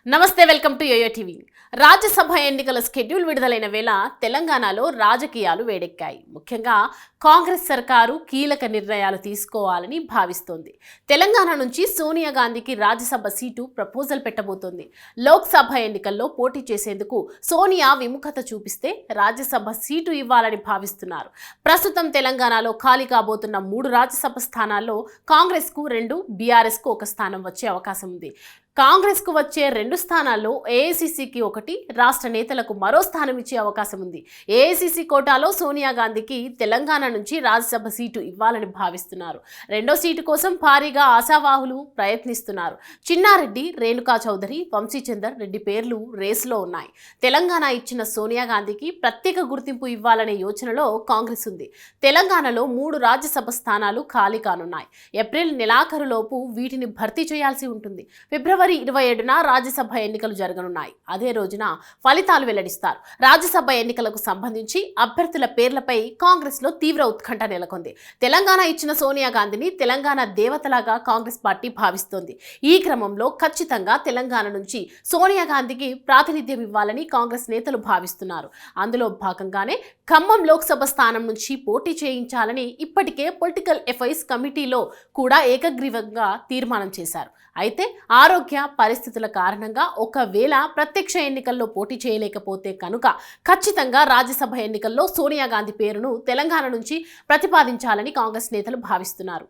నమస్తే, welcome to YoYo TV. Rajya Sabha ఎన్నికల schedule విడుదలైన వేళ తెలంగాణలో రాజకీయాలు వేడెక్కాయి. ముఖ్యంగా కాంగ్రెస్ సర్కారు కీలక నిర్ణయాలు తీసుకోవాలని భావిస్తోంది. తెలంగాణ నుంచి సోనియా గాంధీకి రాజ్యసభ సీటు ప్రపోజల్ పెట్టబోతోంది. లోక్సభ ఎన్నికల్లో పోటీ చేసేందుకు సోనియా విముఖత చూపిస్తే రాజ్యసభ సీటు ఇవ్వాలని భావిస్తున్నారు. ప్రస్తుతం తెలంగాణలో ఖాళీ కాబోతున్న 3 రాజ్యసభ స్థానాల్లో కాంగ్రెస్కు 2, బీఆర్ఎస్కు 1 స్థానం వచ్చే అవకాశం ఉంది. కాంగ్రెస్కు వచ్చే 2 స్థానాల్లో ఏఐసీసీకి 1, రాష్ట్ర నేతలకు మరో స్థానం ఇచ్చే అవకాశం ఉంది. ఏఐసీసీ కోటాలో సోనియా గాంధీకి తెలంగాణ నుంచి రాజ్యసభ సీటు ఇవ్వాలని భావిస్తున్నారు. 2వ సీటు కోసం భారీగా ఆశావాహులు ప్రయత్నిస్తున్నారు. చిన్నారెడ్డి, రేణుకా చౌదరి, వంశీచందర్ రెడ్డి పేర్లు రేసులో ఉన్నాయి. తెలంగాణ ఇచ్చిన సోనియా గాంధీకి ప్రత్యేక గుర్తింపు ఇవ్వాలనే యోచనలో కాంగ్రెస్ ఉంది. తెలంగాణలో 3 రాజ్యసభ స్థానాలు ఖాళీ కానున్నాయి. ఏప్రిల్ నెలాఖరులోపు వీటిని భర్తీ చేయాల్సి ఉంటుంది. ఫిబ్రవరి 27న రాజ్యసభ ఎన్నికలు జరగనున్నాయి. అదే రోజున ఫలితాలు వెల్లడిస్తారు. రాజ్యసభ ఎన్నికలకు సంబంధించి అభ్యర్థుల పేర్లపై కాంగ్రెస్ లో తీవ్ర ఉత్కంఠ నెలకొంది. తెలంగాణ ఇచ్చిన సోనియా గాంధీని తెలంగాణ దేవతలాగా కాంగ్రెస్ పార్టీ భావిస్తోంది. ఈ క్రమంలో ఖచ్చితంగా తెలంగాణ నుంచి సోనియా గాంధీకి ప్రాతినిధ్యం ఇవ్వాలని కాంగ్రెస్ నేతలు భావిస్తున్నారు. అందులో భాగంగానే ఖమ్మం లోక్సభ స్థానం నుంచి పోటీ చేయించాలని ఇప్పటికే పొలిటికల్ అఫైర్స్ కమిటీలో కూడా ఏకగ్రీవంగా తీర్మానం చేశారు. అయితే ఆరోగ్య పరిస్థితుల కారణంగా ఒకవేళ ప్రత్యక్ష ఎన్నికల్లో పోటీ చేయలేకపోతే కనుక ఖచ్చితంగా రాజ్యసభ ఎన్నికల్లో సోనియా గాంధీ పేరును తెలంగాణ నుంచి ప్రతిపాదించాలని కాంగ్రెస్ నేతలు భావిస్తున్నారు.